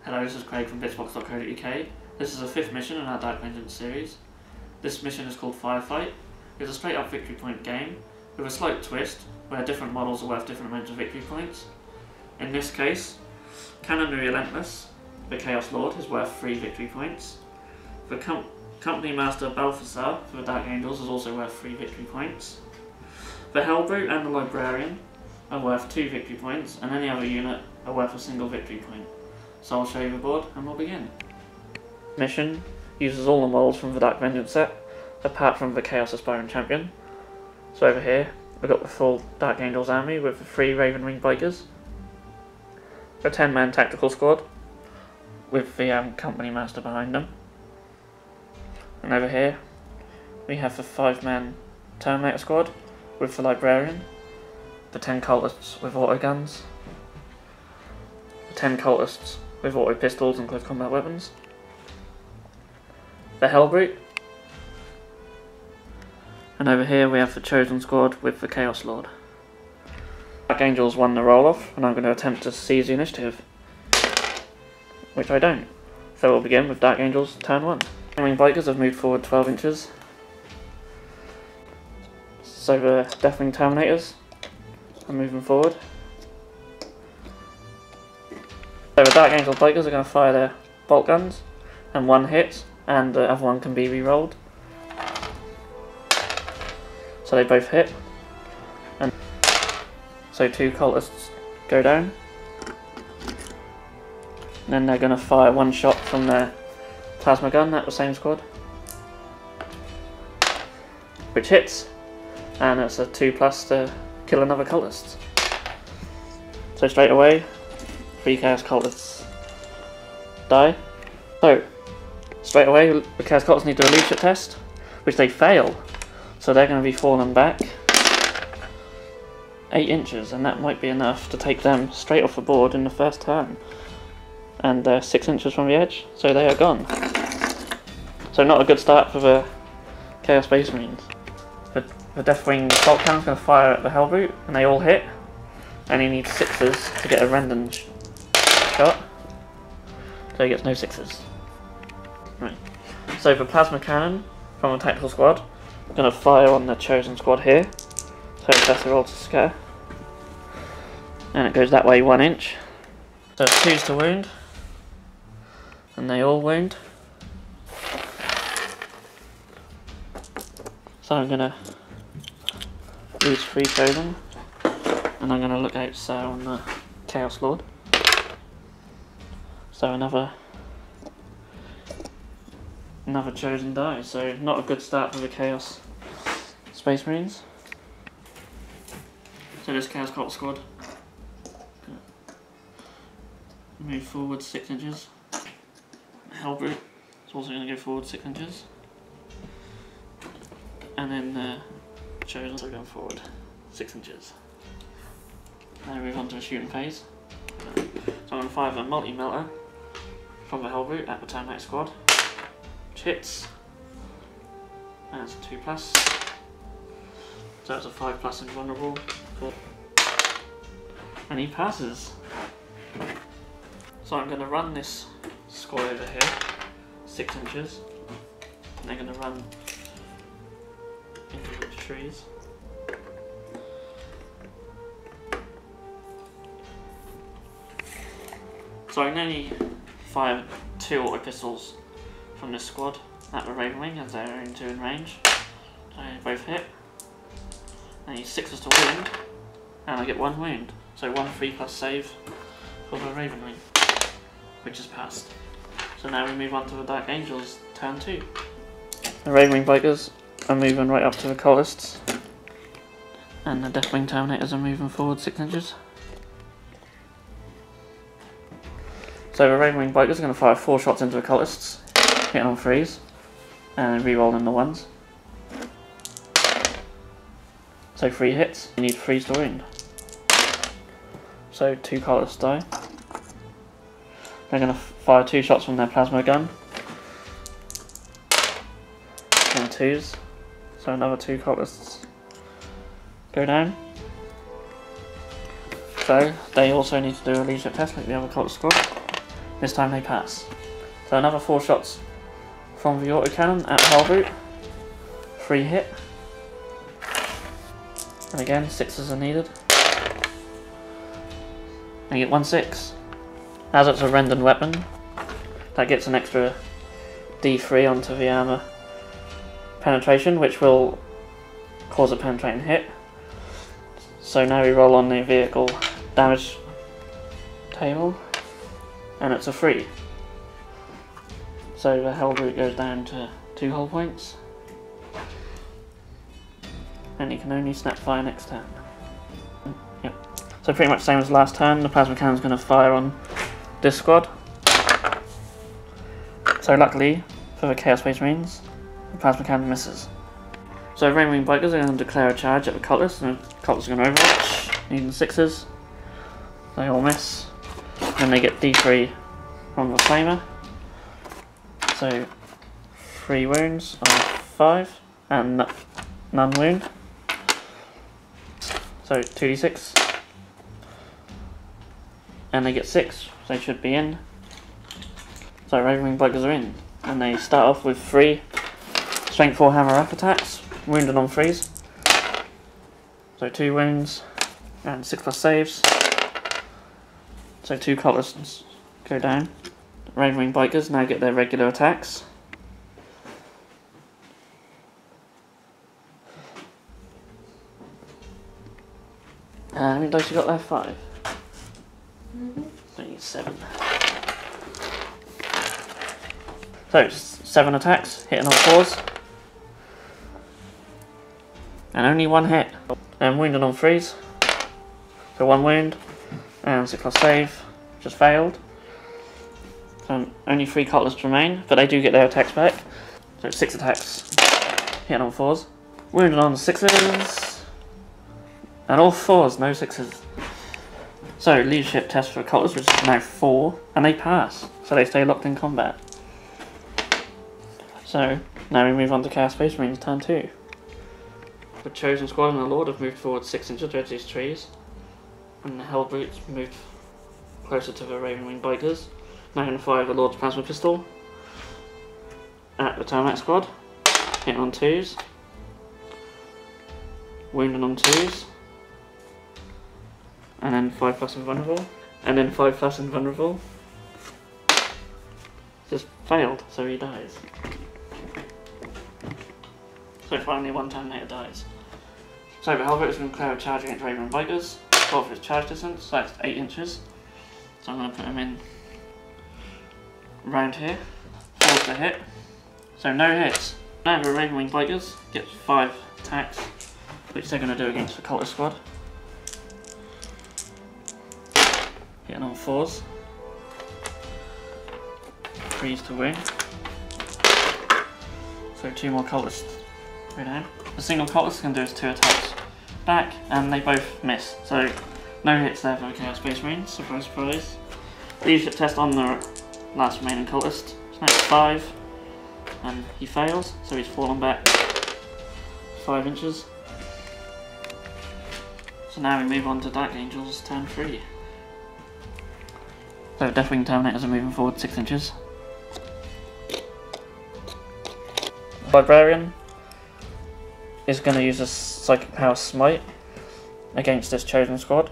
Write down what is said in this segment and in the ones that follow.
Hello, this is Craig from bitsbox.co.uk. This is the 5th mission in our Dark Vengeance series. This mission is called Firefight. It's a straight up victory point game with a slight twist where different models are worth different amounts of victory points. In this case, Cannon the Relentless, the Chaos Lord, is worth 3 victory points. The Company Master Balthasar for the Dark Angels is also worth 3 victory points. The Hellbrute and the Librarian are worth 2 victory points, and any other unit are worth a single victory point. So I'll show you the board and we'll begin. Mission uses all the models from the Dark Vengeance set, apart from the Chaos Aspiring Champion. So over here, we've got the full Dark Angels army with the 3 Raven Wing Bikers, a 10-man tactical squad with the Company Master behind them. And over here, we have the 5-man Terminator squad with the Librarian, the 10 cultists with auto guns, the 10 cultists with auto pistols and close combat weapons, the Hellbrute, and over here we have the Chosen squad with the Chaos Lord. Dark Angels won the roll-off, and I'm going to attempt to seize the initiative, which I don't. So we'll begin with Dark Angels turn 1. Wing Bikers have moved forward 12 inches. So the Deathwing Terminators are moving forward. So the Dark Angel Bikers are going to fire their bolt guns, and one hits, and the other one can be re-rolled. So they both hit, and so 2 cultists go down. And then they're going to fire 1 shot from their plasma gun at the same squad, which hits, and it's a 2+ to kill another cultist. So straight away, 3 Chaos Cultists die. So straight away, the Chaos Cultists need to do a leadership test, which they fail. So they're going to be falling back 8 inches, and that might be enough to take them straight off the board in the first turn. And they're 6 inches from the edge, so they are gone. So not a good start for the Chaos Space Marines. The Deathwing Bolt Cannon is going to fire at the Hellbrute, and they all hit. And he needs 6s to get a random shot, so he gets no 6s. Right. So the Plasma Cannon from the Tactical Squad is going to fire on the Chosen Squad here, so it has to roll to scare. And it goes that way 1 inch. So it's 2s to wound, and they all wound. So I'm going to lose 3 Chosen, and I'm going to look out on the Chaos Lord. So another Chosen die, so not a good start for the Chaos Space Marines. So this Chaos Cult squad move forward 6 inches. Hellbrute is also going to go forward 6 inches. And then the Chosen are going forward 6 inches. Now we move on to the shooting phase. So I'm going to fire a multi-melter from the Hellbrute at the Terminator squad, which hits, and it's a 2+. So it's a 5+ invulnerable, and he passes. So I'm going to run this squad over here, 6 inches, and they're going to run into the trees. So I can only fire 2 auto pistols from this squad at the Raven Wing as they're in range. So they both hit. I need 6s to wound, and I get 1 wound. So 1 3+ save for the Raven Wing, which is passed. So now we move on to the Dark Angels, turn 2. The Raven Wing Bikers are moving right up to the cultists, and the Deathwing Terminators are moving forward 6 inches. So the Raven Wing Bikers are going to fire 4 shots into the cultists, hitting on 3s, and re-rolling the 1s. So 3 hits, you need 3s to wound. So 2 cultists die. They're going to fire 2 shots from their plasma gun, and 2s, so another 2 cultists go down. So they also need to do a leadership test like the other cult squad. This time they pass. So another 4 shots from the autocannon at the hull boot. 3 hit. And again, 6s are needed. And you get 1/6. As it's a rendered weapon, that gets an extra D3 onto the armor penetration, which will cause a penetrating hit. So now we roll on the vehicle damage table, and it's a 3. So the hull boot goes down to 2 hull points, and you can only snap fire next turn. Yep. So pretty much same as last turn, the plasma cannon's going to fire on this squad. So luckily for the Chaos Space Marines, the plasma cannon misses. So Raven Wing Bikers are going to declare a charge at the Cutlass, and the Cutlass are going to overwatch, needing 6s. They all miss. Then they get D3 from the Flamer. So 3 wounds of 5, and none wound. So 2d6. And they get 6, so they should be in. So Raven Wing Bikers are in. And they start off with 3 Strength 4 hammer up attacks, wounded on 3s. So 2 wounds and 6+ saves. So 2 Cutlasses go down. Raven Wing Bikers now get their regular attacks. How many dice you got there? 5. I need 7. So 7 attacks, hitting on 4s. And only 1 hit. And wounded on 3s. So 1 wound and 6+ save, just failed. So only 3 Cutlass remain, but they do get their attacks back. So 6 attacks, hitting on 4s. Wounded on 6s. And all 4s, no 6s. So leadership test for Cutlass, which is now 4, and they pass. So they stay locked in combat. So now we move on to Chaos Space Marines turn 2. The Chosen Squad and the Lord have moved forward 6 inches towards these trees, and the Hell Boots moved closer to the Raven Wing Bikers. Now going to fire the Lord's Plasma Pistol at the Termite Squad, hitting on 2s, wounding on 2s, and then 5+ invulnerable, and then 5+ invulnerable. Just failed, so he dies. So finally 1 Terminator dies. So the Hellboat is going to declare a charge against Raven Bikers. 12 for his charge distance, so that's 8 inches. So I'm going to put him in around here. 4 to hit. So no hits. Now the Raven Wing Bikers gets 5 attacks, which they're going to do against the Cultist Squad. Hitting on 4s. 3s to win. So 2 more Cultists go down. The single Cultist can do is 2 attacks back, and they both miss. So no hits there for the Chaos Space Marines, surprise surprise. Leadership test on the last remaining Cultist. So now it's 5, and he fails, so he's fallen back 5 inches. So now we move on to Dark Angels turn 3. So Deathwing Terminators are moving forward 6 inches. Librarian is going to use a Psychic Power Smite against this Chosen Squad.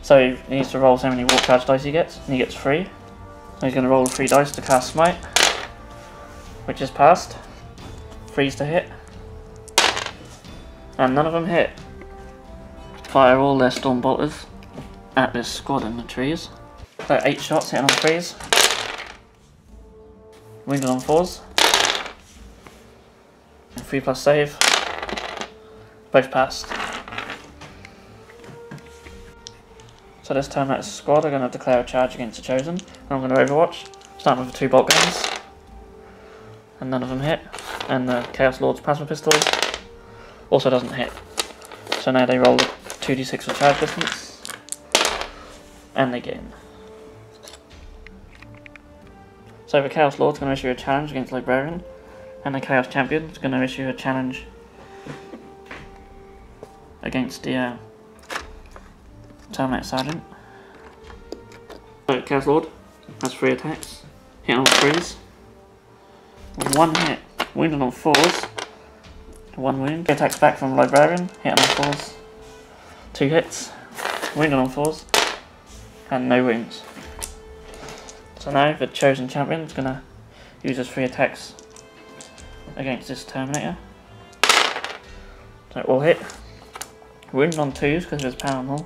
So he needs to roll so many Warp Charge dice he gets, and he gets 3. So he's going to roll 3 dice to cast Smite, which is passed. 3s to hit. And none of them hit. Fire all their Storm Bolters at this squad in the trees. So 8 shots hitting on 3s. Wounded on 4s. And 3+ save. Both passed. So this time that squad are going to declare a charge against the Chosen. And I'm going to Overwatch. Starting with the 2 bolt guns. And none of them hit. And the Chaos Lord's Plasma Pistol also doesn't hit. So now they roll 2d6 for charge distance. And they gain. So the Chaos Lord's going to issue a challenge against Librarian. And the Chaos Champion is going to issue a challenge against the Terminate Sergeant. So Chaos Lord Has 3 attacks. Hitting on 3s. 1 hit. Wounded on 4s. 1 wound. 3 attacks back from Librarian. Hitting on 4s. 2 hits. Wounded on 4s. And no wounds. So now the chosen champion is going to use his 3 attacks against this Terminator. So all hit. Wounded on 2s because of his power hull.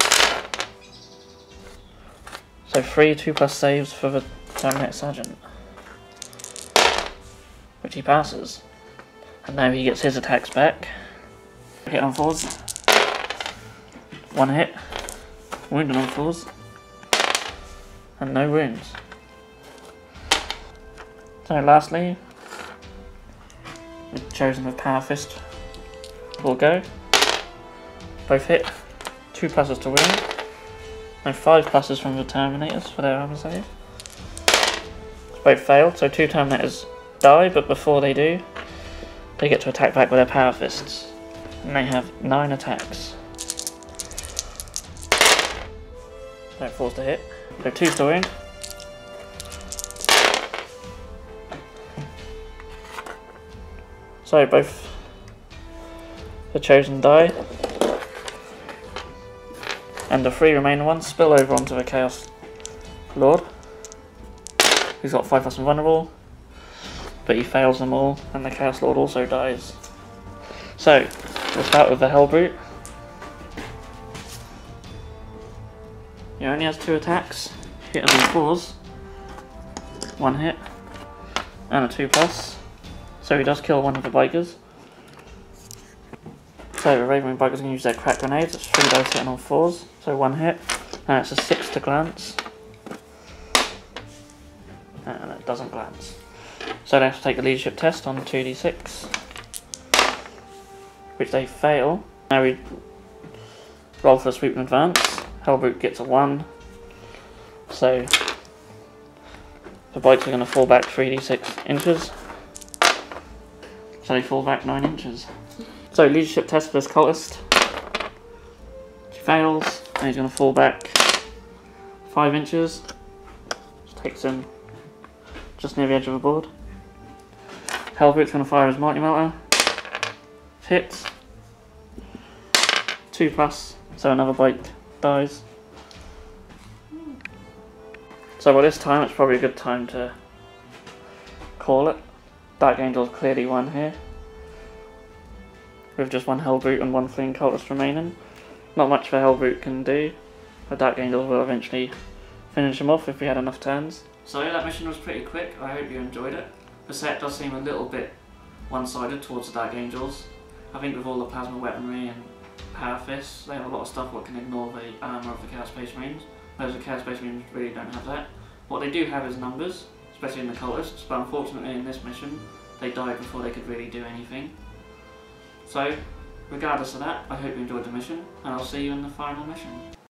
So 3 2+ saves for the Terminator Sergeant, which he passes. And now he gets his attacks back. Hit on 4s. 1 hit. Wounded on 4s. And no wounds. So lastly, the chosen with Power Fist will go. Both hit. 2 pluses to wound. And 5 pluses from the Terminators for their armor save. Both failed, so 2 Terminators die, but before they do, they get to attack back with their Power Fists. And they have 9 attacks. So 4's to hit. So 2's to wound. So both the chosen die. And the 3 remaining ones spill over onto the Chaos Lord. He's got 5+ invulnerable, but he fails them all, and the Chaos Lord also dies. So, we'll start with the Hellbrute. He only has 2 attacks, hitting on 4s, 1 hit, and a 2+, so he does kill one of the bikers. So the Raven Bikers can use their crack grenades. It's 3 dice hitting on 4s, so 1 hit, and it's a 6 to glance, and it doesn't glance. So they have to take the leadership test on 2d6, which they fail. Now we roll for a sweep in advance. Hellbrute gets a 1, so the bikes are going to fall back 3d6 inches, so they fall back 9 inches. So leadership test for this cultist. She fails, and he's going to fall back 5 inches. Just takes him just near the edge of the board. Hellbrute's going to fire his multi-melter. Hits. 2+, so another bike dies. So by this time, it's probably a good time to call it. Dark Angel's clearly won here, with just 1 Hellbrute and 1 fleeing cultist remaining. Not much the Hellbrute can do. The Dark Angel will eventually finish him off if we had enough turns. So that mission was pretty quick. I hope you enjoyed it. The set does seem a little bit one-sided towards the Dark Angels. I think with all the plasma weaponry and power fists, they have a lot of stuff that can ignore the armour of the Chaos Space Marines, whereas the Chaos Space Marines really don't have that. What they do have is numbers, especially in the cultists, but unfortunately in this mission they died before they could really do anything. So, regardless of that, I hope you enjoyed the mission, and I'll see you in the final mission.